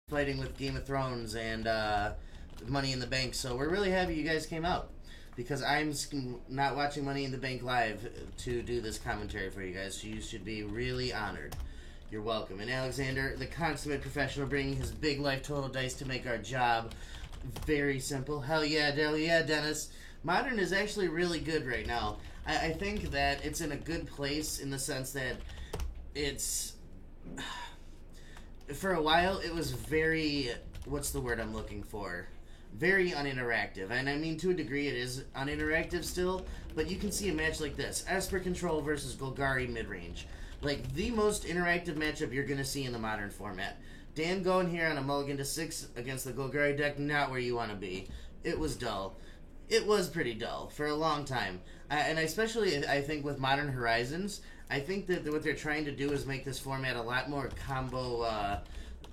fighting with Game of Thrones and Money in the Bank. So we're really happy you guys came out because I'm not watching Money in the Bank live to do this commentary for you guys. So you should be really honored. You're welcome. And Alexander, the consummate professional, bringing his big life total dice to make our job very simple. Hell yeah, Dennis. Modern is actually really good right now. I think that it's in a good place in the sense that it's... For a while, it was very... What's the word I'm looking for? Very uninteractive. And I mean, to a degree, it is uninteractive still, but you can see a match like this. Esper Control versus Golgari midrange. Like, the most interactive matchup you're going to see in the Modern format. Dan going here on a mulligan to 6 against the Golgari deck, not where you want to be. It was dull. It was pretty dull for a long time. And especially, I think, with Modern Horizons, I think that what they're trying to do is make this format a lot more combo,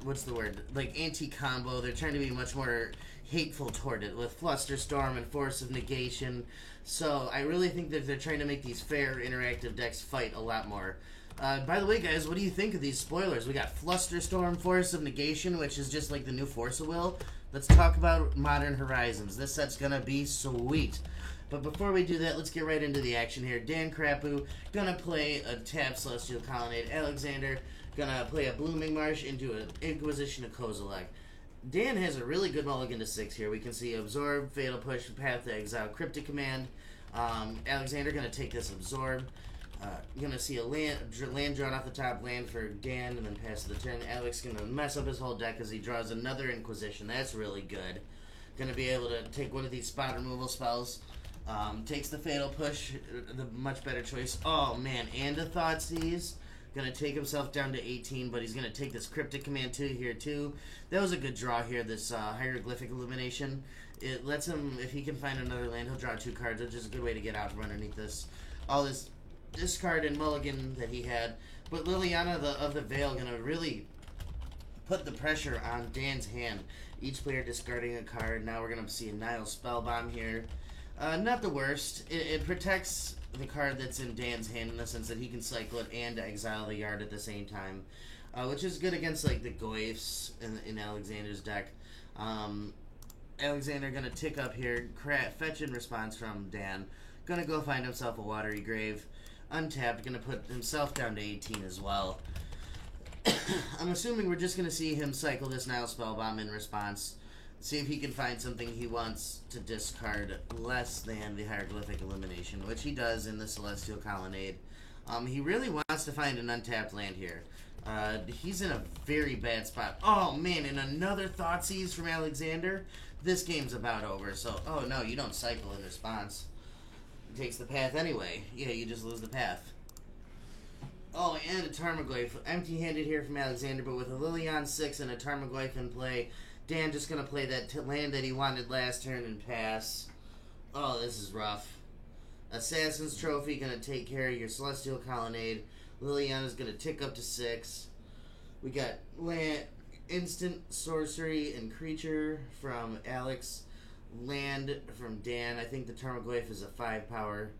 what's the word? Like, anti-combo. They're trying to be much more hateful toward it with Flusterstorm and Force of Negation. So I really think that they're trying to make these fair, interactive decks fight a lot more. By the way, guys, what do you think of these spoilers? We got Flusterstorm, Force of Negation, which is just like the new Force of Will. Let's talk about Modern Horizons. This set's gonna be sweet. But before we do that, let's get right into the action here. Dan Crapu gonna play a tap Celestial Colonnade. Alexander gonna play a Blooming Marsh into an Inquisition of Kozilek. Dan has a really good mulligan to 6 here. We can see Absorb, Fatal Push, Path to Exile, Cryptic Command. Alexander gonna take this Absorb. You're going to see a land drawn off the top, land for Dan, and then pass to the turn. Alex going to mess up his whole deck as he draws another Inquisition. That's really good. Going to be able to take one of these spot removal spells. Takes the Fatal Push, the much better choice. Oh, man, and a Thoughtseize. Going to take himself down to 18, but he's going to take this Cryptic Command 2 here, too. That was a good draw here, this Hieroglyphic Illumination. It lets him, if he can find another land, he'll draw 2 cards, which is a good way to get out from underneath this. All this discard and mulligan that he had, but Liliana of the Veil gonna really put the pressure on Dan's hand. Each player discarding a card. Now we're gonna see a Nile Spellbomb here. Not the worst. It protects the card that's in Dan's hand in the sense that he can cycle it and exile the yard at the same time, which is good against like the Goyfs in Alexander's deck. Alexander gonna tick up here, fetch in response from Dan. Gonna go find himself a Watery Grave. Untapped, going to put himself down to 18 as well. I'm assuming we're just going to see him cycle this Nile Spellbomb in response. See if he can find something he wants to discard less than the Hieroglyphic Illumination, which he does in the Celestial Colonnade. He really wants to find an untapped land here. He's in a very bad spot. Oh, man, and another Thoughtseize from Alexander. This game's about over, so... Oh, no, you don't cycle in response. Takes the path anyway. Yeah, you just lose the path. Oh, and a Tarmogoyf. Empty-handed here from Alexander, but with a Liliana 6 and a Tarmogoyf in play, Dan just going to play that land that he wanted last turn and pass. Oh, this is rough. Assassin's Trophy going to take care of your Celestial Colonnade. Liliana's going to tick up to 6. We got land, instant sorcery and creature from Alex. Land from Dan. I think the Tarmogoyf is a 5 power.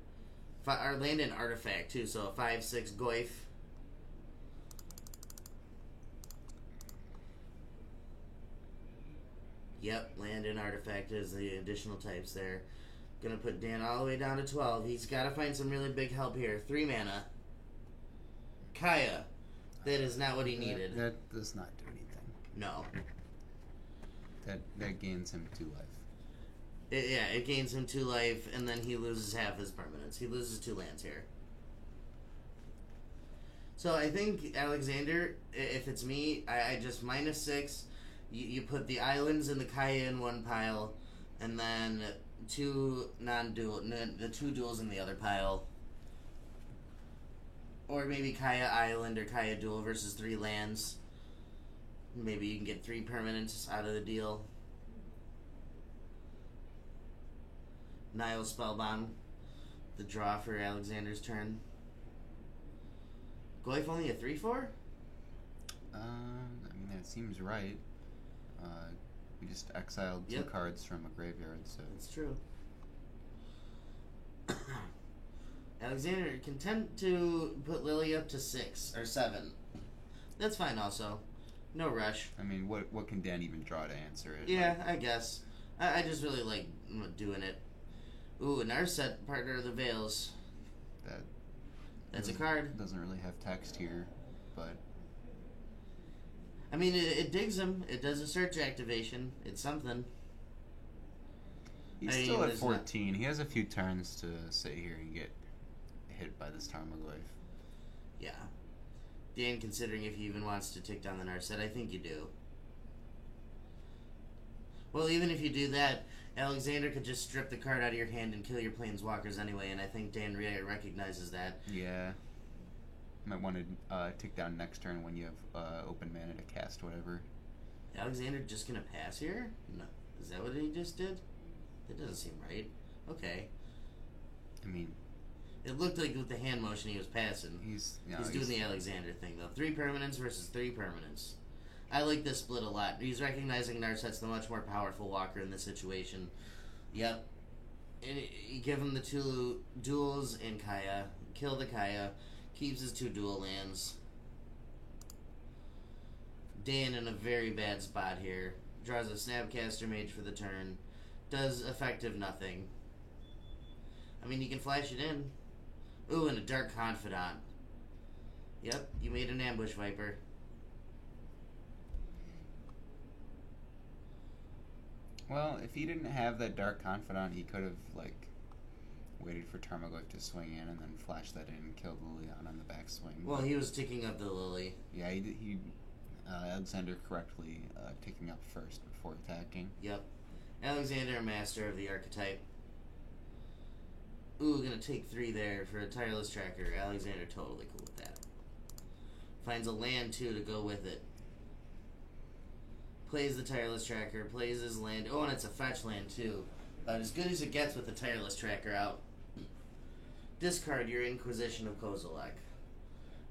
Our land and artifact too, so a 5/6 Goyf. Yep, land and artifact is the additional types there. Gonna put Dan all the way down to 12. He's gotta find some really big help here. 3 mana. Kaya. That is not what he needed. That does not do anything. No. That gains him 2 life. It gains him 2 life, and then he loses half his permanents. He loses 2 lands here. So I think, Alexander, if it's me, I just -6. You put the islands and the Kaya in one pile, and then 2 non-dual, the 2 duels in the other pile. Or maybe Kaya Island or Kaya Duel versus 3 lands. Maybe you can get 3 permanents out of the deal. Nile Spellbomb, the draw for Alexander's turn. Goyf only a 3/4? I mean, that seems right. We just exiled 2 cards from a graveyard, so... That's true. Alexander, content to put Lily up to 6 or 7. That's fine also. No rush. I mean, what can Dan even draw to answer it? Yeah, I guess. I just really like doing it. Ooh, an Narset, Partner of the Veils. That's a card. Doesn't really have text here, but... I mean, it digs him. It does a search activation. It's something. He's still at 14. He has a few turns to sit here and get hit by this Tarmogoyf. Yeah. Dan, considering if he even wants to tick down the Narset, I think you do. Well, even if you do that, Alexander could just strip the card out of your hand and kill your Planeswalkers anyway, and I think Dan recognizes that. Yeah. Might want to tick down next turn when you have open mana to cast whatever. Alexander just gonna pass here? No. Is that what he just did? That doesn't seem right. Okay. I mean... It looked like with the hand motion he was passing. He's doing the Alexander thing, though. 3 permanents versus 3 permanents. I like this split a lot. He's recognizing Narset's the much more powerful walker in this situation. Yep. And you give him the 2 duels in Kaya. Kill the Kaya. Keeps his 2 dual lands. Dan in a very bad spot here. Draws a Snapcaster Mage for the turn. Does effective nothing. I mean, you can flash it in. Ooh, and a Dark Confidant. Yep, you made an Ambush Viper. Well, if he didn't have that Dark Confidant, he could have, like, waited for Tarmogoyf to swing in and then flash that in and kill Liliana on the backswing. Well, he was ticking up the Lily. Yeah, he Alexander correctly ticking up first before attacking. Yep. Alexander, Master of the Archetype. Ooh, gonna take 3 there for a Tireless Tracker. Alexander totally cool with that. Finds a land, too, to go with it. Plays the Tireless Tracker, plays his land. Oh, and it's a fetch land, too. About as good as it gets with the Tireless Tracker out. Discard your Inquisition of Kozilek.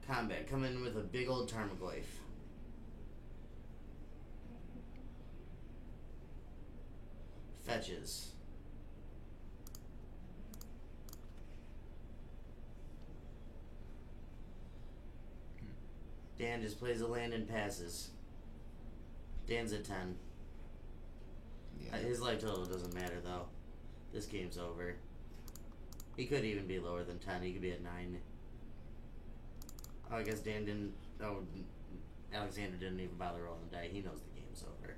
Combat, come in with a big old Tarmogoyf. Fetches. Dan just plays a land and passes. Dan's at 10. Yeah. His life total doesn't matter, though. This game's over. He could even be lower than 10. He could be at 9. Oh, I guess Dan didn't... Oh, Alexander didn't even bother rolling the die. He knows the game's over.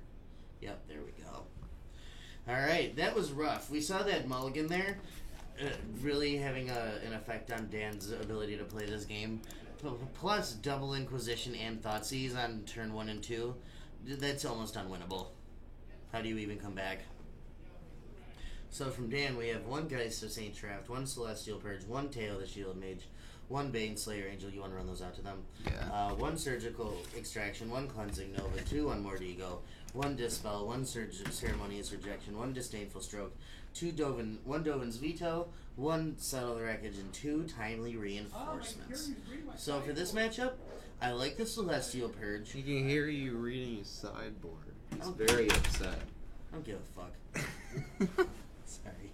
Yep, there we go. Alright, that was rough. We saw that mulligan there really having an effect on Dan's ability to play this game. Plus double Inquisition and Thoughtseize on turn 1 and 2. That's almost unwinnable. How do you even come back? So from Dan, we have 1 Geist of Saint Traft, 1 Celestial Purge, 1 Tail of the Shield Mage, 1 Baneslayer Angel. You want to run those out to them? Yeah. 1 Surgical Extraction, 1 Cleansing Nova, 2 Unmoored 1 Dispel, 1 Ceremonious Rejection, 1 Disdainful Stroke, 1 Dovin's Veto, 1 Subtle Wreckage, and 2 Timely Reinforcements. So for this matchup, I like the Celestial Purge. He can hear you reading his sideboard. He's very upset. I don't give a fuck. Sorry.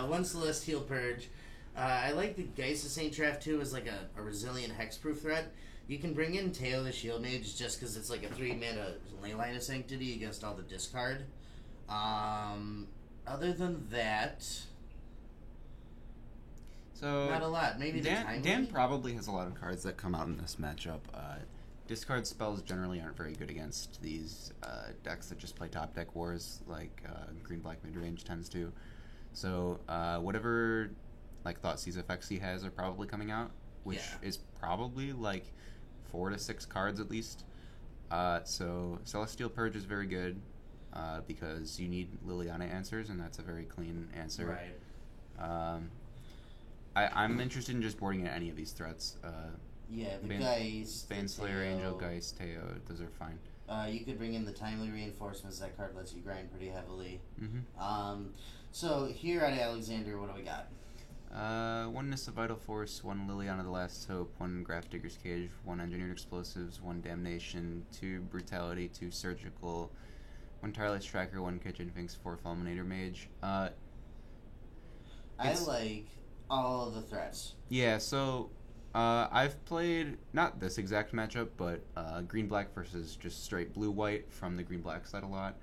1 Celestial Purge. I like the Geist of Saint Traft too as like a resilient hexproof threat. You can bring in Tail the Shield Mage just because it's like a 3-mana Leyline of Sanctity against all the discard. Other than that, so not a lot. Maybe Dan probably has a lot of cards that come out in this matchup. Discard spells generally aren't very good against these decks that just play top deck wars, like green-black midrange tends to. So whatever like Thoughtseize effects he has are probably coming out, which is probably like 4 to 6 cards at least. So Celestial Purge is very good because you need Liliana answers, and that's a very clean answer. Right. I'm interested in just boarding in any of these threats. Geist, Baneslayer, Angel, Geist, Teo, those are fine. You could bring in the Timely Reinforcements. That card lets you grind pretty heavily. Mm-hmm. So here at Alexander, what do we got? 1 Nissa Vital Force, 1 Liliana the Last Hope, 1 Grafdigger's Cage, 1 Engineered Explosives, 1 Damnation, 2 Brutality, 2 Surgical, 1 Tireless Tracker, 1 Kitchen Finks, 4 Fulminator Mage. I like all of the threats. Yeah, so I've played not this exact matchup, but green black versus just straight blue white from the green black side a lot.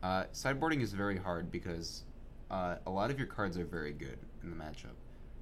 Sideboarding is very hard because a lot of your cards are very good in the matchup.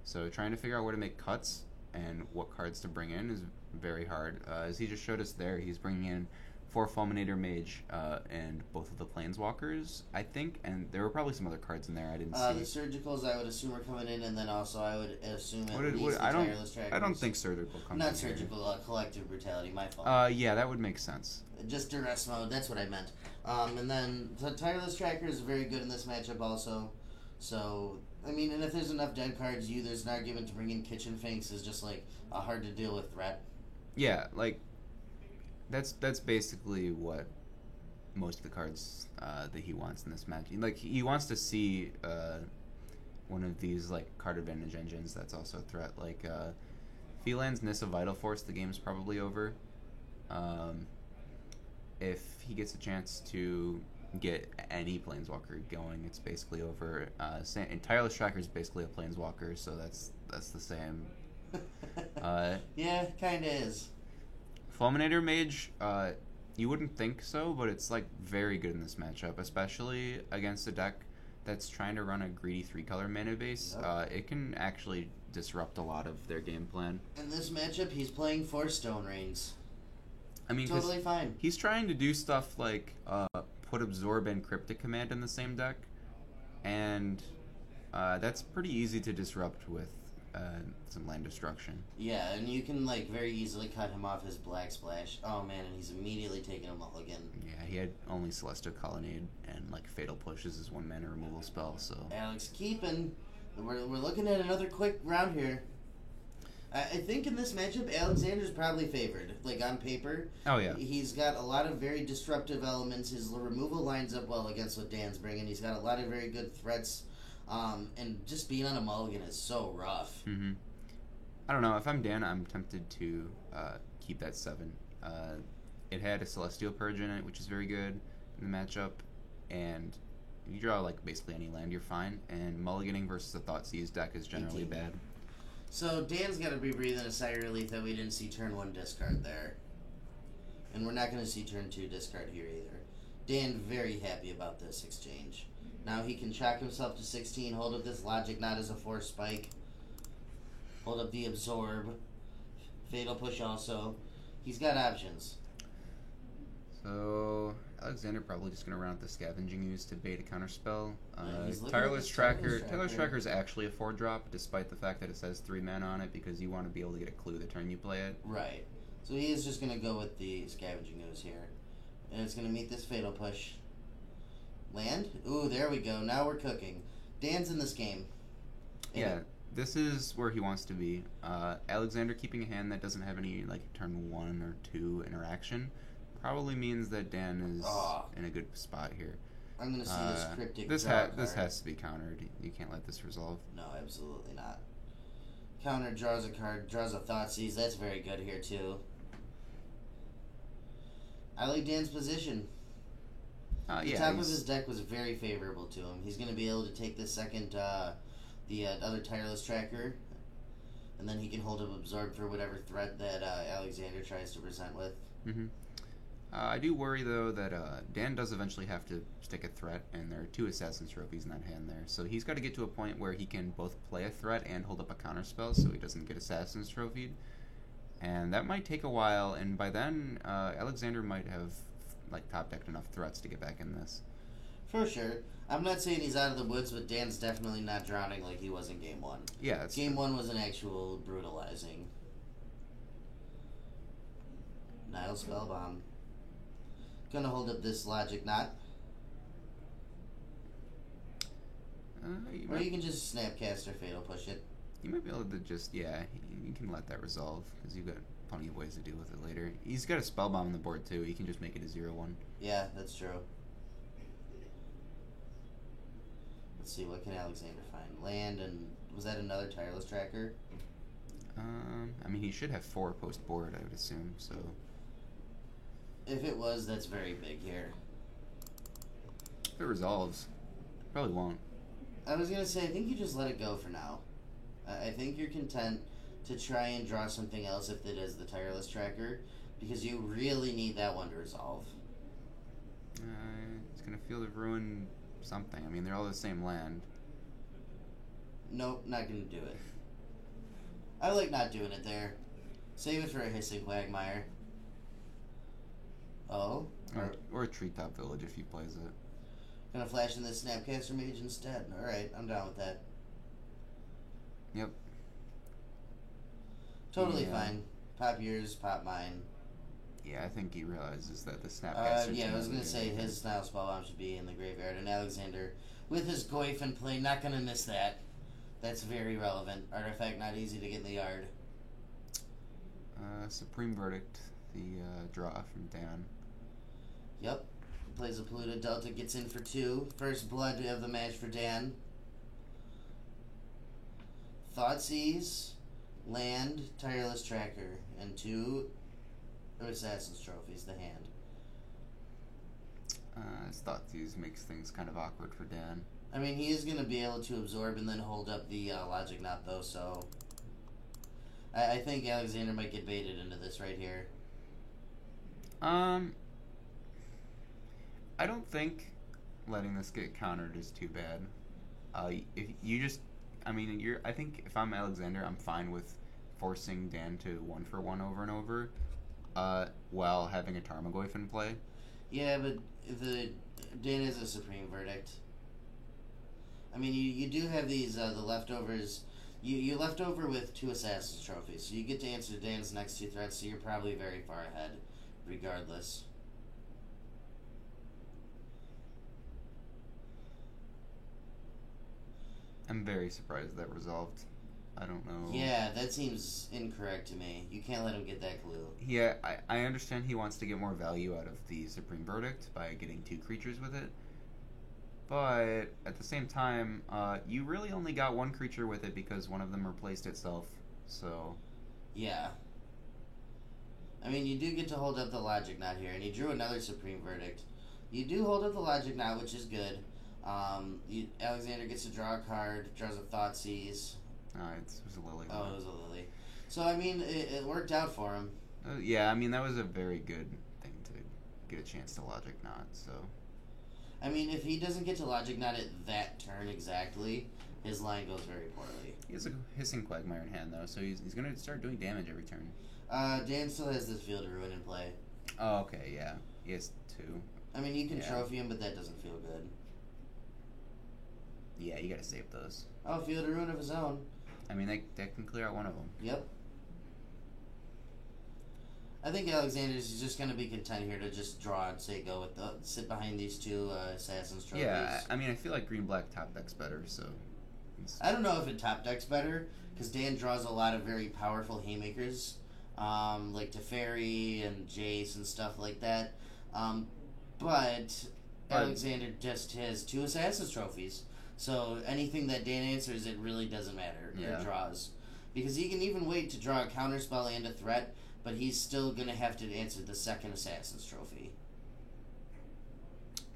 So trying to figure out where to make cuts and what cards to bring in is very hard. As he just showed us there, he's bringing in 4 Fulminator Mage and both of the Planeswalkers, I think, and there were probably some other cards in there I didn't see. The Surgicals, I would assume, are coming in, and then also I would assume at least the I Tireless Trackers. don't think Surgical comes Not in Surgical, Collective Brutality, my fault. Yeah, that would make sense. Just Duress Mode, that's what I meant. And then the Tireless Tracker is very good in this matchup also. So, I mean, and if there's enough dead cards, there's an argument to bring in Kitchen Finks is just, like, a hard-to-deal-with threat. Yeah, like, that's basically what most of the cards that he wants in this match. Like, he wants to see one of these, like, card advantage engines that's also a threat. Like, if he lands Nissa Vital Force, the game's probably over. If he gets a chance to get any Planeswalker going, it's basically over. And Tireless Tracker is basically a Planeswalker, so that's the same. Yeah, kinda is. Fulminator Mage, you wouldn't think so, but it's like very good in this matchup, especially against a deck that's trying to run a greedy 3-color mana base. Yep. It can actually disrupt a lot of their game plan. In this matchup, he's playing 4 Stone Rains. I mean, Totally fine. He's trying to do stuff like put Absorb and Cryptic Command in the same deck, and that's pretty easy to disrupt with some land destruction. Yeah, and you can, like, very easily cut him off his Black Splash. Oh, man, and he's immediately taking a mulligan. Yeah, he had only Celestial Colonnade and, like, Fatal Push as his 1-mana removal spell, so... Alex keeping. We're looking at another quick round here. I think in this matchup, Alexander's probably favored. Like, on paper. Oh, yeah. He's got a lot of very disruptive elements. His removal lines up well against what Dan's bringing. He's got a lot of very good threats. And just being on a mulligan is so rough. Mm-hmm. I don't know. If I'm Dan, I'm tempted to keep that 7. It had a Celestial Purge in it, which is very good in the matchup. And if you draw, like, basically any land, you're fine. And mulliganing versus a Thoughtseized deck is generally 18. bad. So Dan got to be breathing a sigh of relief that we didn't see turn 1 discard there. And we're not going to see turn 2 discard here either. Dan very happy about this exchange. Now he can chalk himself to 16, hold up this Logic Knot as a Force Spike. Hold up the Absorb. Fatal Push also. He's got options. So Alexander probably just going to run out the Scavenging Ooze to bait a counterspell. He's looking Tireless at Tracker. the Tireless Tracker is actually a 4-drop, despite the fact that it says 3 mana on it, because you want to be able to get a clue the turn you play it. Right. So he is just going to go with the Scavenging Ooze here. And it's going to meet this Fatal Push. Land? Ooh, there we go. Now we're cooking. Dan's in this game. Yeah, this is where he wants to be. Alexander keeping a hand that doesn't have any, like, turn 1 or 2 interaction probably means that Dan is in a good spot here. I'm going to see this Cryptic This draw this card. has to be countered. You can't let this resolve. No, absolutely not. Counter draws a card, draws a Thoughtseize. That's very good here, too. I like Dan's position. The top of his deck was very favorable to him. He's going to be able to take the second, the other Tireless Tracker, and then he can hold up Absorb for whatever threat that Alexander tries to present with. Mm-hmm. I do worry, though, that Dan does eventually have to stick a threat, and there are 2 Assassin's Trophies in that hand there. So he's got to get to a point where he can both play a threat and hold up a counterspell so he doesn't get Assassin's Trophied. And that might take a while, and by then, Alexander might have, like, top-decked enough threats to get back in this. For sure. I'm not saying he's out of the woods, but Dan's definitely not drowning like he was in Game 1. Yeah, that's Game true. 1 was an actual brutalizing. Nile Spellbomb. Gonna hold up this Logic Knot. Or you can just Snapcast or Fatal Push it. You might be able to just, you can let that resolve, because you've got plenty of ways to deal with it later. He's got a Spellbomb on the board, too. He can just make it a 0-1. Yeah, that's true. Let's see, what can Alexander find? Land, and was that another Tireless Tracker? I mean, he should have 4 post-board, I would assume, so... If it was, that's very big here. If it resolves, probably won't. I was gonna say, I think you just let it go for now. I think you're content. to try and draw something else if it is the Tireless Tracker, because you really need that one to resolve. It's gonna Field of Ruin something. I mean, they're all the same land. Nope, not gonna do it. I like not doing it there. Save it for a Hissing Quagmire. Oh? Or a Treetop Village if he plays it. Gonna flash in this Snapcaster Mage instead. Alright, I'm down with that. Yep. Totally Yeah. fine. Pop yours, pop mine. Yeah, I think he realizes that the Snapcaster. Yeah, I was gonna say his style spellbomb should be in the graveyard, and Alexander, with his Goyf in play, not gonna miss that. That's very relevant. Artifact not easy to get in the yard. Supreme Verdict, the draw from Dan. Yep. Plays a Polluted Delta, gets in for 2. First blood of the match for Dan. Thoughtseize, land, Tireless Tracker, and 2 Assassin's Trophies, the hand. His Thoughtseize makes things kind of awkward for Dan. I mean, he is going to be able to absorb and then hold up the Logic Knot, though, so... I think Alexander might get baited into this right here. I don't think letting this get countered is too bad. If you just... I mean, I think if I'm Alexander, I'm fine with forcing Dan to 1-for-1 over and over, while having a Tarmogoyf in play. Yeah, but Dan is a Supreme Verdict. I mean, you do have these, the leftovers. You left over with 2 Assassin's Trophies, so you get to answer Dan's next 2 threats, so you're probably very far ahead, regardless. I'm very surprised that resolved. I don't know. Yeah, that seems incorrect to me. You can't let him get that clue. Yeah, I understand he wants to get more value out of the Supreme Verdict by getting 2 creatures with it. But at the same time, you really only got 1 creature with it because one of them replaced itself. So... Yeah. I mean, you do get to hold up the Logic Knot here, and he drew another Supreme Verdict. You do hold up the Logic Knot, which is good. Alexander gets to draw a card, draws a Thoughtseize. it was a Lily. Oh, it was a Lily. So, I mean, it worked out for him. Yeah, I mean, that was a very good thing to get a chance to Logic Knot, so... I mean, if he doesn't get to Logic Knot at that turn exactly, his line goes very poorly. He has a Hissing Quagmire in hand, though, so he's going to start doing damage every turn. Dan still has this Field of Ruin in play. Oh, okay, yeah. He has 2. I mean, you can trophy him, but that doesn't feel good. Yeah, you gotta save those. Oh, Field of Ruin of his own. I mean, that can clear out one of them. Yep. I think Alexander's just going to be content here to just draw and say go with sit behind these 2 Assassin's Trophies. Yeah, I mean, I feel like green-black top deck's better, so... I don't know if it top deck's better, because Dan draws a lot of very powerful Haymakers, like Teferi and Jace and stuff like that. But Alexander just has 2 Assassin's Trophies, so anything that Dan answers, it really doesn't matter, or draws. Because he can even wait to draw a counterspell and a threat, but he's still going to have to answer the second Assassin's Trophy.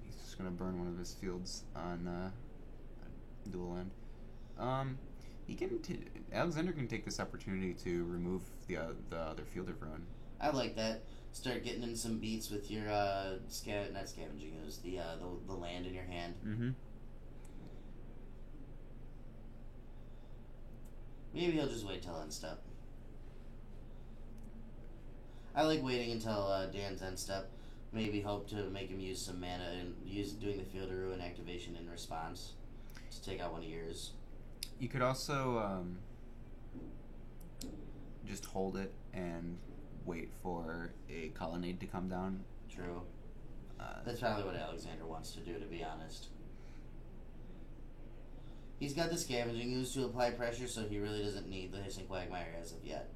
He's just going to burn one of his fields on dual land. Alexander can take this opportunity to remove the other Field of Ruin. I like that. Start getting in some beats with your not Scavenging Ooze, the land in your hand. Mm-hmm. Maybe he'll just wait till end step. I like waiting until Dan's end step. Maybe hope to make him use some mana and doing the Field of Ruin activation in response to take out one of yours. You could also just hold it and wait for a Colonnade to come down. True. That's probably what Alexander wants to do, to be honest. He's got the Scavenging Ooze to apply pressure, so he really doesn't need the Hissing Quagmire as of yet.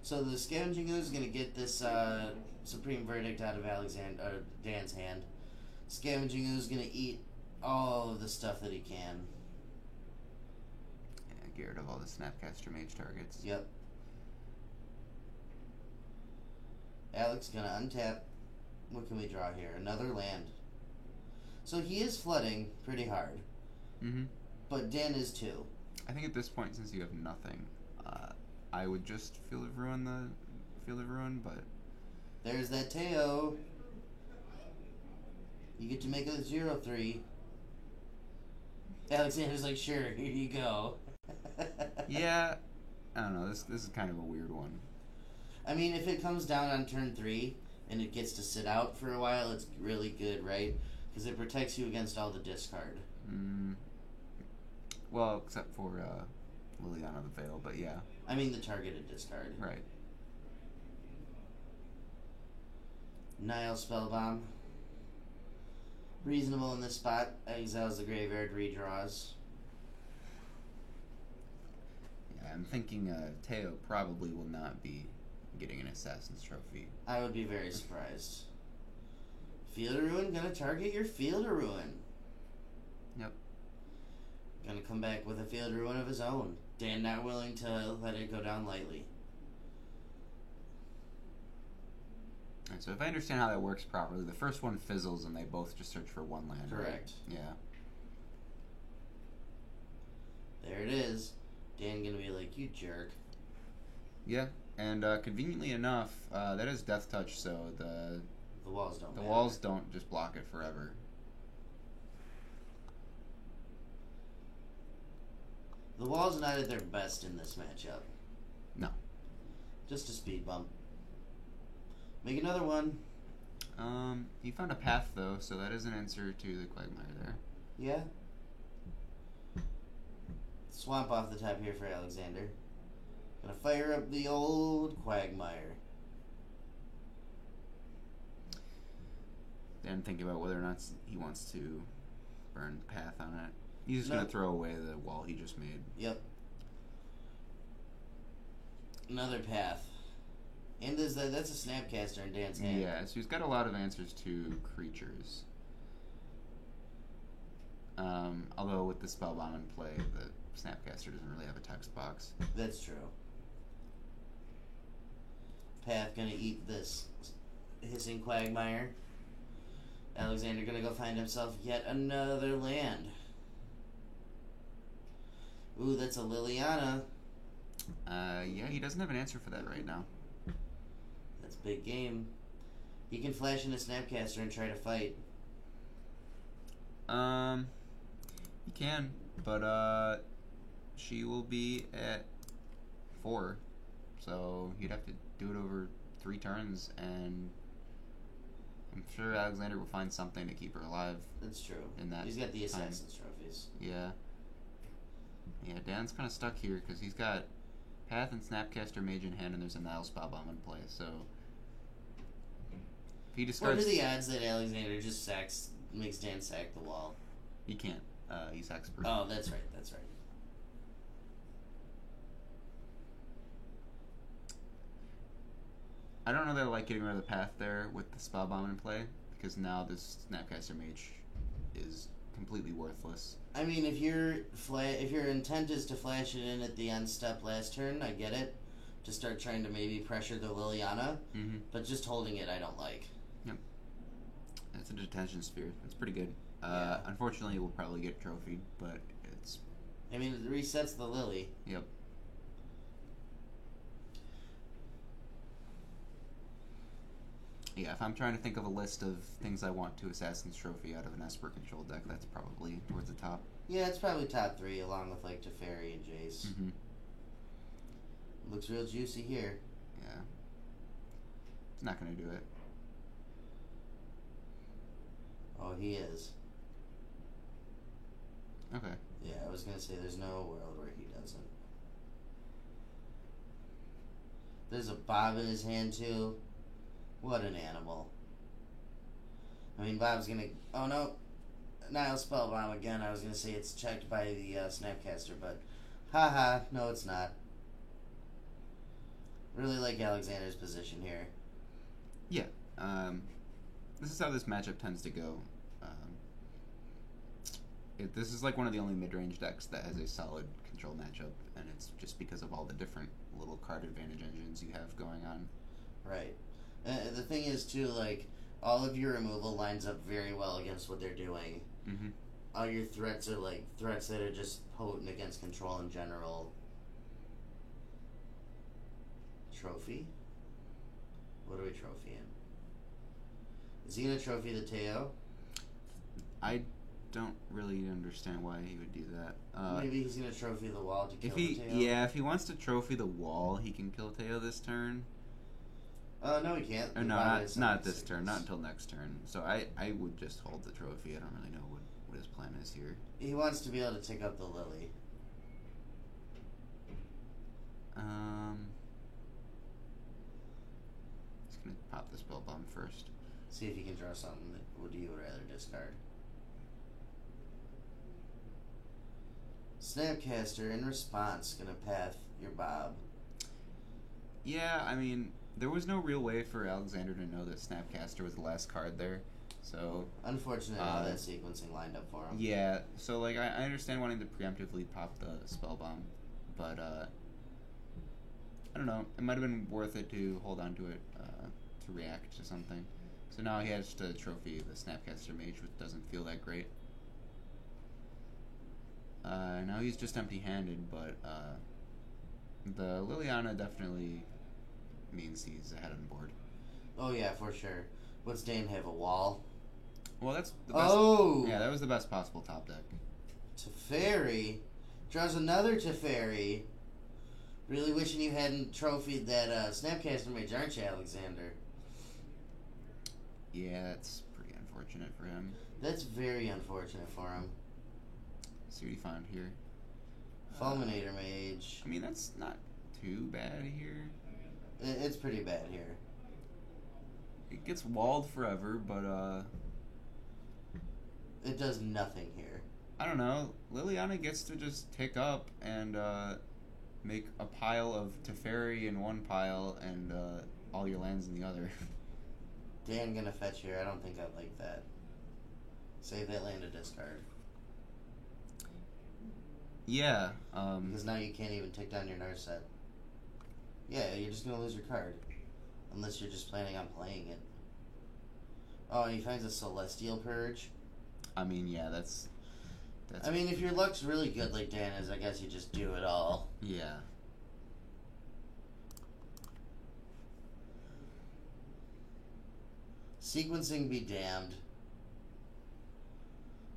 So the Scavenging Ooze is going to get this Supreme Verdict out of Dan's hand. Scavenging Ooze is going to eat all of the stuff that he can. Yeah, get rid of all the Snapcaster Mage targets. Yep. Alex going to untap. What can we draw here? Another land. So he is flooding pretty hard. Mm-hmm. But Dan is too. I think at this point, since you have nothing, I would just Field of Ruin but There's that Teo. You get to make a 0-3. Alexander's like, sure, here you go. yeah, I don't know. This is kind of a weird one. I mean, if it comes down on turn 3 and it gets to sit out for a while, it's really good, right? Because it protects you against all the discard. Well, except for Liliana the Veil, but yeah. I mean the targeted discard. Right. Nile Spellbomb. Reasonable in this spot. Exiles the graveyard, redraws. Yeah, I'm thinking Teo probably will not be getting an Assassin's Trophy. I would be very surprised. Field of Ruin gonna target your Field of Ruin. Yep. Gonna come back with a Field of Ruin of his own. Dan not willing to let it go down lightly. Alright, so if I understand how that works properly, the first one fizzles and they both just search for one land. Correct. Right? Yeah. There it is. Dan gonna be like, you jerk. Yeah, and conveniently enough, that is Death Touch, so the walls don't matter. walls don't just block it forever. The walls not at their best in this matchup. No. Just a speed bump. Make another one. You found a path though, so that is an answer to the Quagmire there. Yeah. Swamp off the top here for Alexander. Gonna fire up the old Quagmire. Then think about whether or not he wants to burn the path on it. He's just gonna throw away the wall he just made. Yep. Another path. And that's a Snapcaster in Dan's hand. Yeah, so he's got a lot of answers to creatures. Although with the Spellbomb in play, the Snapcaster doesn't really have a text box. That's true. Path gonna eat this hissing Quagmire. Alexander gonna go find himself yet another land. Ooh, that's a Liliana. Yeah, he doesn't have an answer for that right now. That's big game. He can flash in a Snapcaster and try to fight. He can, but she will be at 4, so he'd have to do it over 3 turns, and I'm sure Alexander will find something to keep her alive. That's true. In that he's got the time. Assassin's Trophies. Yeah. Yeah, Dan's kind of stuck here because he's got Path and Snapcaster Mage in hand, and there's a Nile Spellbomb in play. So if he discards, What are the odds that Alexander just makes Dan sack the wall? he can't. He's expert. Oh, that's right. That's right. I don't know that I like getting rid of the Path there with the Spellbomb in play because now this Snapcaster Mage is completely worthless. I mean, if your intent is to flash it in at the end step last turn, I get it. To start trying to maybe pressure the Liliana, but just holding it, I don't like. Yep. It's a Detention Sphere. It's pretty good. Yeah. Unfortunately, we'll probably get trophied, but it's... I mean, it resets the Lily. Yep. Yeah, if I'm trying to think of a list of things I want to Assassin's Trophy out of an Esper control deck, that's probably towards the top. Yeah, it's probably top 3, along with like Teferi and Jace. Mm-hmm. Looks real juicy here. Yeah. It's not going to do it. Oh, he is. Okay. Yeah, I was gonna say there's no world where he doesn't. There's a Bob in his hand too. What an animal. I mean, Bob's gonna... Oh, no. Nile Spellbomb again. I was gonna say it's checked by the Snapcaster, but... Haha, no it's not. Really like Alexander's position here. Yeah. This is how this matchup tends to go. This is like one of the only mid-range decks that has a solid control matchup, and it's just because of all the different little card advantage engines you have going on. Right. The thing is, too, like, all of your removal lines up very well against what they're doing. Mm-hmm. All your threats are, like, threats that are just potent against control in general. trophy? What are we trophying? Is he gonna trophy the Teo? I don't really understand why he would do that. Maybe he's gonna trophy the wall to kill the Teo? Yeah, if he wants to trophy the wall, he can kill Teo this turn. No, he can't. Or no, not this turn. Not until next turn. So I would just hold the trophy. I don't really know what his plan is here. He wants to be able to take up the Lily. He's gonna pop the spell bomb first. See if he can draw something that would you would rather discard. Snapcaster, in response, gonna path your Bob. Yeah, I mean, there was no real way for Alexander to know that Snapcaster was the last card there, so... Unfortunately, how that sequencing lined up for him. Yeah, so, like, I understand wanting to preemptively pop the spell bomb, but, I don't know, it might have been worth it to hold on to it, to react to something. So now he has to trophy the Snapcaster Mage, which doesn't feel that great. Now he's just empty-handed, but the Liliana definitely means he's ahead on board. Oh yeah, for sure. What's Dan have, a wall? Well, that's the best. Oh! Yeah, that was the best possible top deck. Teferi. Draws another Teferi. Really wishing you hadn't trophied that Snapcaster Mage, aren't you, Alexander? Yeah, that's pretty unfortunate for him. That's very unfortunate for him. See what he found here. Fulminator Mage. I mean, that's not too bad here. It's pretty bad here. It gets walled forever, but it does nothing here. I don't know. Liliana gets to just tick up and make a pile of Teferi in one pile and all your lands in the other. Dan gonna fetch here. I don't think I'd like that. Save that land to discard. Yeah. Because now you can't even take down your Narset. Yeah, you're just gonna lose your card. Unless you're just planning on playing it. Oh, and he finds a Celestial Purge. I mean, yeah, that's... I mean, if your luck's really good like Dan is, I guess you just do it all. Yeah. Sequencing be damned.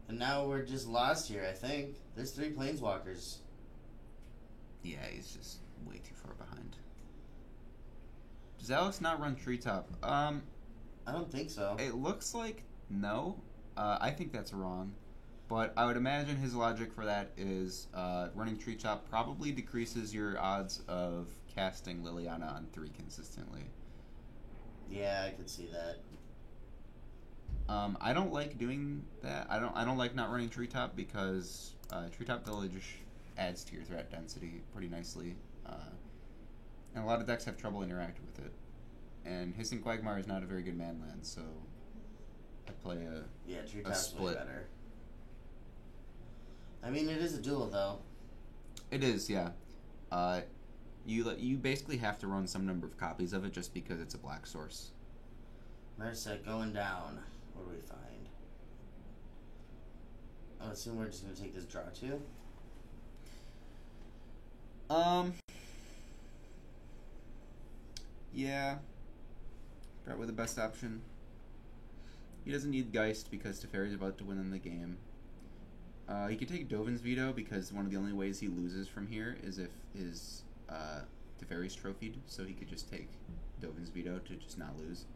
And now we're just lost here, I think. There's 3 Planeswalkers. Yeah, he's just way too far behind. Does Alex not run Treetop? I don't think so. It looks like no. I think that's wrong. But I would imagine his logic for that is running Treetop probably decreases your odds of casting Liliana on 3 consistently. Yeah, I could see that. I don't like doing that. I don't like not running Treetop because Treetop Village adds to your threat density pretty nicely, and a lot of decks have trouble interacting with it. And Hissing Quagmire is not a very good man land, so I play a Treetop's way split. better. I mean, it is a duel though. It is, yeah. You basically have to run some number of copies of it just because it's a black source. Narset going down. What do we find? I assume we're just going to take this draw too? Yeah. Probably the best option. He doesn't need Geist because Teferi's about to win in the game. He could take Dovin's Veto because one of the only ways he loses from here is if his Teferi's trophied, so he could just take Dovin's Veto to just not lose.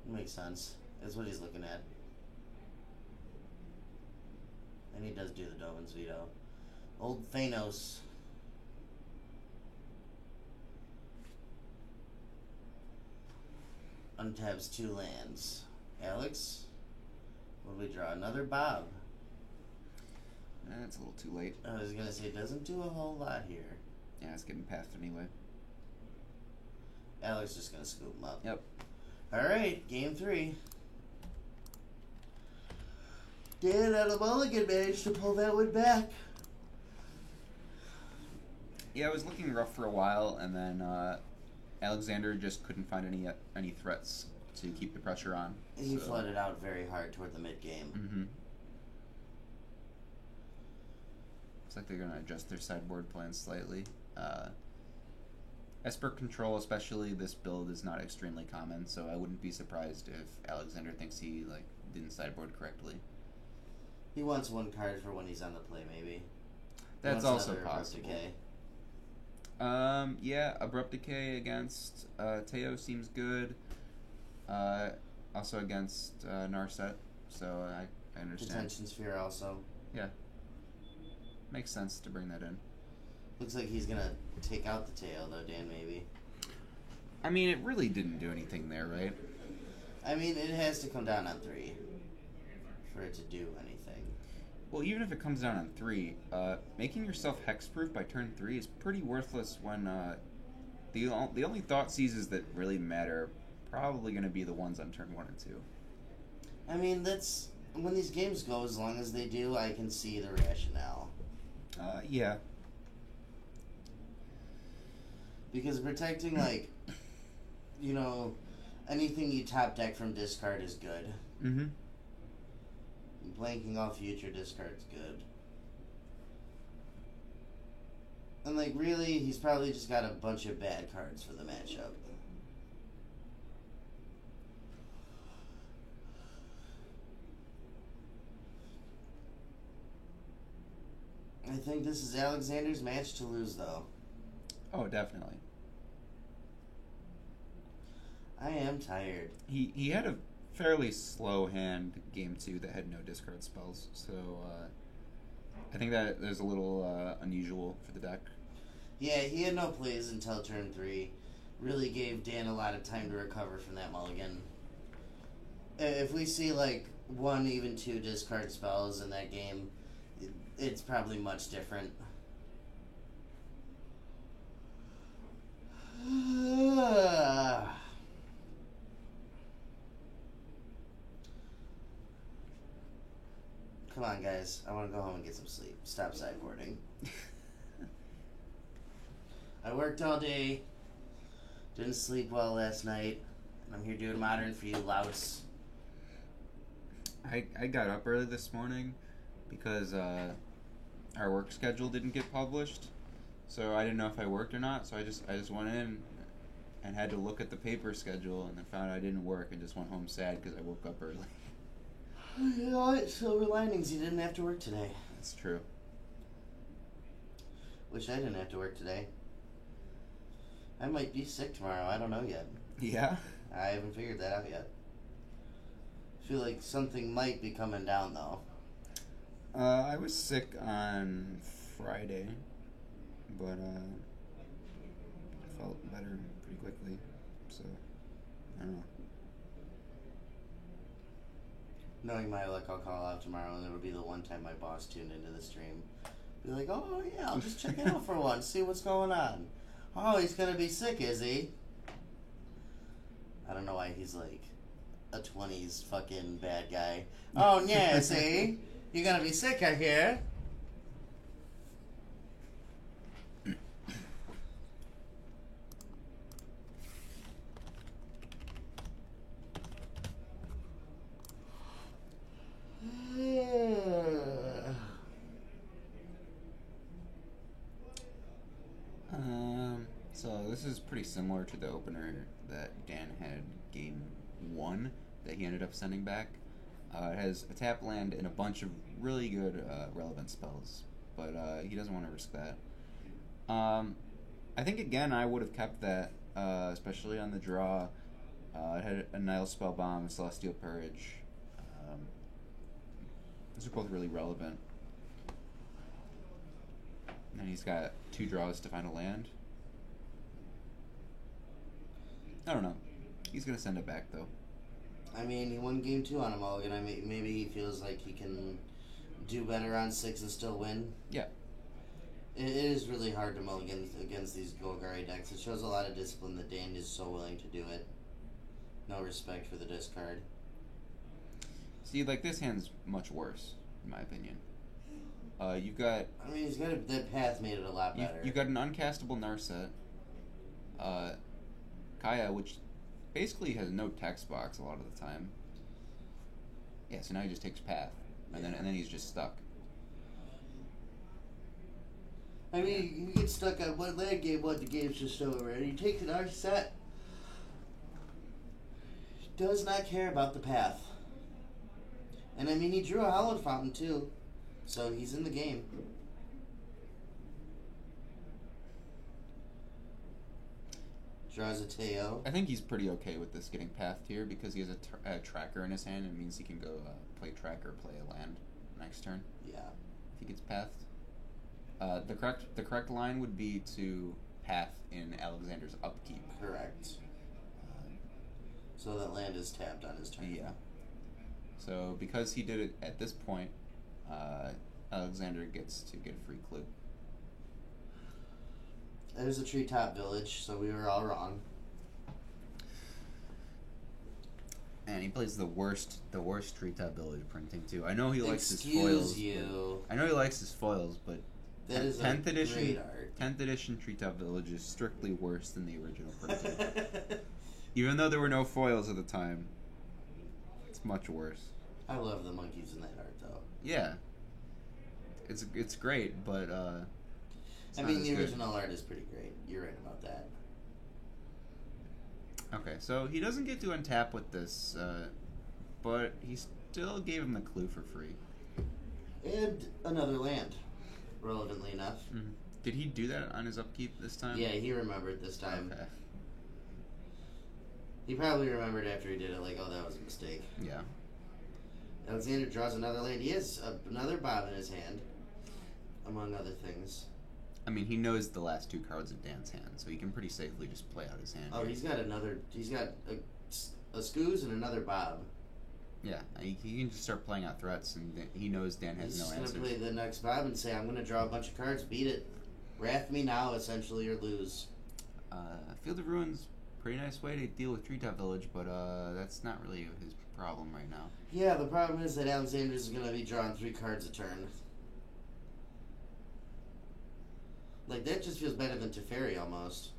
Makes sense. That's what he's looking at. And he does do the Dovin's Veto. Old Thanos. Untabs 2 lands. Alex? What do we draw? Another Bob. That's a little too late. I was going to say, doesn't do a whole lot here. Yeah, it's getting pathed anyway. Alex just going to scoop him up. Yep. Alright, game 3. Dan out of Mulligan managed to pull that one back. Yeah, it was looking rough for a while, and then Alexander just couldn't find any threats to keep the pressure on. He flooded out very hard toward the mid-game. Mm-hmm. Looks like they're going to adjust their sideboard plans slightly. Esper control, especially this build, is not extremely common, so I wouldn't be surprised if Alexander thinks he didn't sideboard correctly. He wants one card for when he's on the play, maybe. That's also Abrupt possible. Decay. Yeah, Abrupt Decay against Teo seems good. Also against Narset, so I understand. Detention Sphere also. Yeah. Makes sense to bring that in. Looks like he's gonna take out the Teo, though, Dan, maybe. I mean, it really didn't do anything there, right? I mean, it has to come down on 3 for it to do anything. Well, even if it comes down on 3, making yourself hexproof by turn 3 is pretty worthless when the only thought seizes that really matter are probably going to be the ones on turn 1 and 2. I mean, that's... When these games go as long as they do, I can see the rationale. Yeah. Because protecting, like, you know, anything you top deck from discard is good. Mm-hmm. Blanking off future discard's good. And, like, really, he's probably just got a bunch of bad cards for the matchup. I think this is Alexander's match to lose, though. Oh, definitely. I am tired. He had a fairly slow hand game 2 that had no discard spells, so I think that is a little unusual for the deck. Yeah, he had no plays until turn 3. Really gave Dan a lot of time to recover from that mulligan. If we see, like, 1, even 2 discard spells in that game, it's probably much different. Come on, guys. I want to go home and get some sleep. Stop sideboarding. I worked all day. Didn't sleep well last night. And I'm here doing Modern for you, louse. I got up early this morning because our work schedule didn't get published, so I didn't know if I worked or not. So I just went in and had to look at the paper schedule, and then found I didn't work and just went home sad because I woke up early. You know what? Silver linings. You didn't have to work today. That's true. Wish I didn't have to work today. I might be sick tomorrow. I don't know yet. Yeah? I haven't figured that out yet. I feel like something might be coming down, though. I was sick on Friday, but I felt better pretty quickly, so I don't know. Knowing my luck, I'll call out tomorrow, and it'll be the one time my boss tuned into the stream. Be like, oh, yeah, I'll just check it out for once, see what's going on. Oh, he's going to be sick, is he? I don't know why he's like a 20s fucking bad guy. Oh, yeah, see? You're going to be sick, I hear. So this is pretty similar to the opener that Dan had game 1 that he ended up sending back. It has a tap land and a bunch of really good relevant spells, but he doesn't want to risk that. I think again I would have kept that, especially on the draw. It had a Nile Spellbomb, Celestial Purge. Those are both really relevant. And he's got 2 draws to find a land. I don't know. He's going to send it back, though. I mean, he won game 2 on a mulligan. I mean, maybe he feels like he can do better on 6 and still win. Yeah. It is really hard to mulligan against these Golgari decks. It shows a lot of discipline that Dan is so willing to do it. No respect for the discard. See, like, this hand's much worse, in my opinion. You've got... I mean, he's got that path made it a lot better. You've got an uncastable Narset. Kaya, which basically has no text box a lot of the time. Yeah, so now he just takes path, and then he's just stuck. I mean, you get stuck on one land game, the game's just over, and you take another set. Does not care about the path. And I mean, he drew a Hallowed Fountain too, so he's in the game. Draws a Teo. I think he's pretty okay with this getting pathed here because he has a tracker in his hand. It means he can go play tracker, play a land next turn. Yeah. If he gets pathed. The correct line would be to path in Alexander's upkeep. Correct. So that land is tapped on his turn. Yeah. So because he did it at this point, Alexander gets to get a free clue. There's a treetop village, so we were all wrong. And he plays the worst treetop village printing too. I know he likes his Excuse foils. you. I know he likes his foils, but That is 10th a edition, great art. 10th edition treetop village is strictly worse than the original printing. Even though there were no foils at the time, it's much worse. I love the monkeys in that art, though. Yeah, it's great, but it's I not mean, as the good. original art is pretty great. You're right about that. Okay, so he doesn't get to untap with this, but he still gave him the clue for free. And another land, relevantly enough. Mm-hmm. Did he do that on his upkeep this time? Yeah, he remembered this time. Okay. He probably remembered after he did it, like, oh, that was a mistake. Yeah. Alexander draws another land. He has another Bob in his hand, among other things. I mean, he knows the last two cards in Dan's hand, so he can pretty safely just play out his hand. Oh, he's got a Scoos and another Bob. Yeah, he can just start playing out threats, and he knows Dan has He's no just answers. going to play the next Bob and say, I'm going to draw a bunch of cards, beat it. Wrath me now, essentially, or lose. Field of Ruins, pretty nice way to deal with Treetop Village, but that's not really his problem right now. Yeah, the problem is that Alexander's going to be drawing 3 cards a turn. Like, that just feels better than Teferi, almost.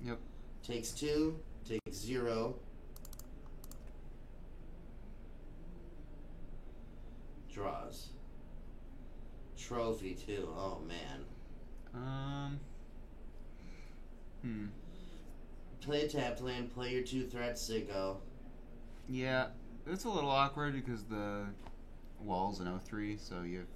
Yep. Takes 2, takes 0. Draws. Trophy, too. Oh, man. Play a tapped land, play your 2 threats, they go. Yeah, it's a little awkward because the wall's an 0-3, so you have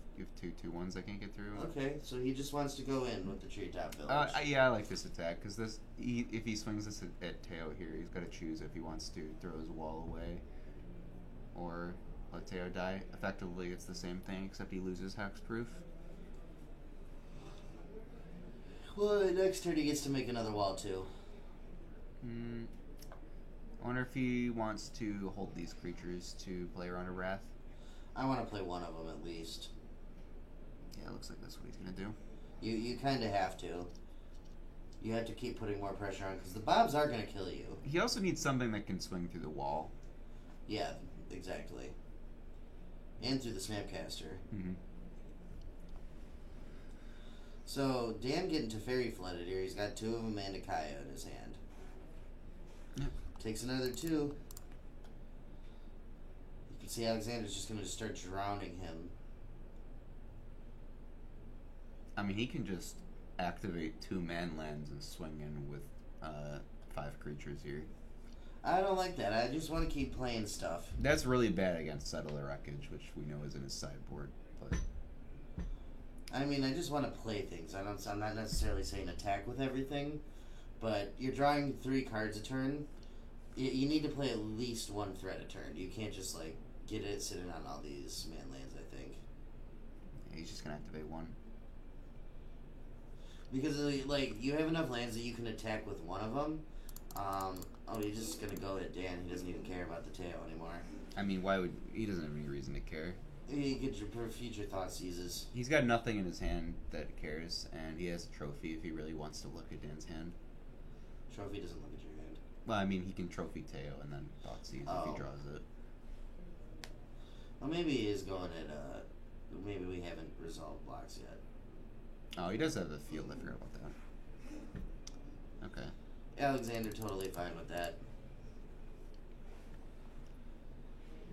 2 2-1s I can't get through. Okay, so he just wants to go in with the treetop village. Yeah, I like this attack because if he swings this at Teo here, he's got to choose if he wants to throw his wall away or let Teo die. Effectively, it's the same thing except he loses hexproof. Well, next turn he gets to make another wall, too. I wonder if he wants to hold these creatures to play around a Wrath. I want to play one of them at least. Yeah, it looks like that's what he's going to do. You kind of have to. You have to keep putting more pressure on, because the Bobs are going to kill you. He also needs something that can swing through the wall. Yeah, exactly. And through the Snapcaster. Mm-hmm. So, Dan getting Teferi flooded here. He's got 2 of them and a Kaya in his hand. Yep. Takes another 2. You can see Alexander's just going to start drowning him. I mean, he can just activate 2 man lands and swing in with 5 creatures here. I don't like that. I just want to keep playing stuff. That's really bad against Settler Wreckage, which we know is in his sideboard. But I mean, I just want to play things. I'm not necessarily saying attack with everything, but you're drawing 3 cards a turn. You need to play at least 1 threat a turn. You can't just, like, get it sitting on all these man lands, I think. yeah, he's just going to activate 1. Because, like, you have enough lands that you can attack with one of them. He's just going to go at Dan. He doesn't even care about the tail anymore. I mean, he doesn't have any reason to care. You get your future thought seizes. He's got nothing in his hand that cares, and he has a trophy if he really wants to look at Dan's hand. Trophy doesn't look at your hand. Well, I mean, he can trophy Teo and then thought seize if he draws it. Well, maybe he is going at, maybe we haven't resolved blocks yet. Oh, he does have the field. I forgot about that. Okay. Alexander totally fine with that.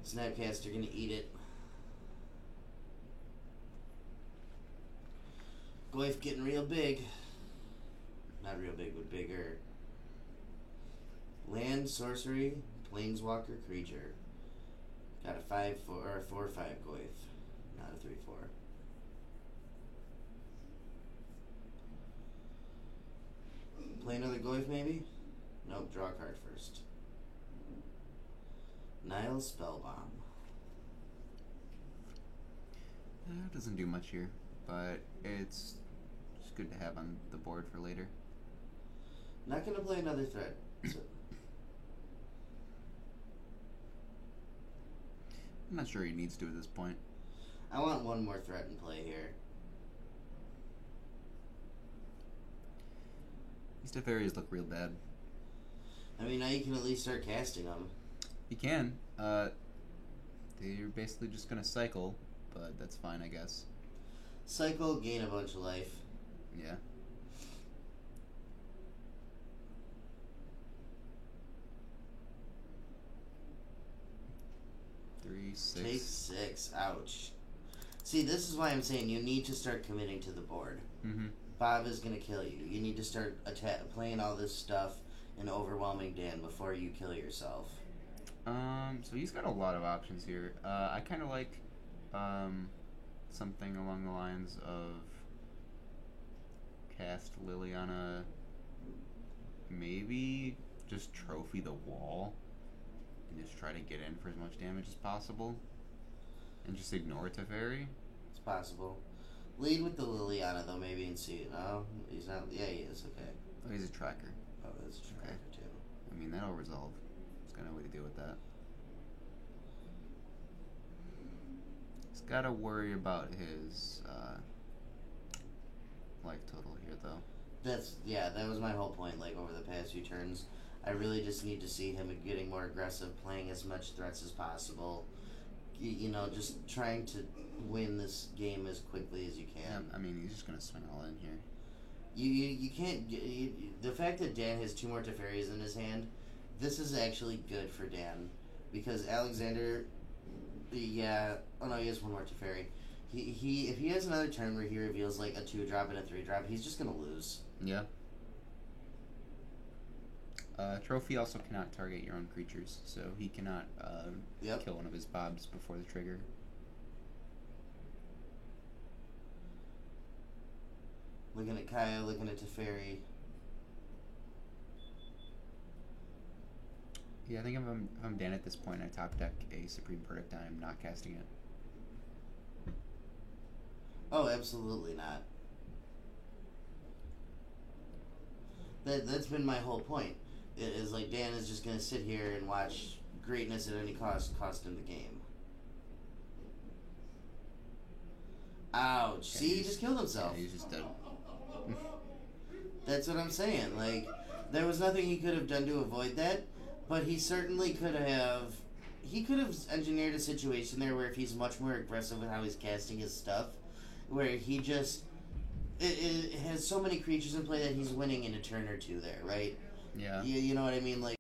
Snapcaster gonna eat it. Goyf getting real big. Not real big, but bigger. Land, sorcery, planeswalker, creature. Got a 5-4 or a 4/5 Goyf, not a 3/4. Play another Goyf maybe? Nope, draw a card first. Nile Spellbomb. Doesn't do much here, but it's just good to have on the board for later. Not gonna play another threat. So. I'm not sure he needs to at this point. I want one more threat in play here. These Teferis look real bad. I mean, now you can at least start casting them. You can. They're basically just gonna cycle, but that's fine, I guess. Cycle, gain a bunch of life. Yeah. Three, 6. Take 6. Ouch. See, this is why I'm saying you need to start committing to the board. Mm-hmm. Bob is going to kill you. You need to start playing all this stuff and overwhelming Dan before you kill yourself. So he's got a lot of options here. I kind of like something along the lines of cast Liliana, maybe just trophy the wall and just try to get in for as much damage as possible and just ignore Teferi. It's possible. Lead with the Liliana, though, maybe, and see. No, he's not. Yeah, he is. Okay. Oh, he's a tracker. Oh, that's a tracker, too. I mean, that'll resolve. He's got no way to deal with that. He's got to worry about his life total here, though. That was my whole point, like, over the past few turns. I really just need to see him getting more aggressive, playing as much threats as possible. You know, just trying to win this game as quickly as you can. Yeah, I mean, he's just going to swing all in here. You can't... the fact that Dan has 2 more Teferis in his hand, this is actually good for Dan. Because Alexander... Yeah... Oh, no, he has 1 more Teferi. If he has another turn where he reveals, like, a 2-drop and a 3-drop, he's just going to lose. Yeah. Trophy also cannot target your own creatures, so he cannot kill one of his Bobs before the trigger. Looking at Kaya, looking at Teferi. Yeah, I think if I'm Dan at this point, I top deck a Supreme Verdict. I'm not casting it. Oh, absolutely not. That's been my whole point. It is like Dan is just going to sit here and watch greatness at any cost him the game. Ouch. See, he just killed himself. Yeah, he's just dead. That's what I'm saying. Like, there was nothing he could have done to avoid that, but he certainly could have... He could have engineered a situation there where if he's much more aggressive with how he's casting his stuff, where he just... It has so many creatures in play that he's winning in a turn or 2 there, right? Yeah. You know what I mean? Like,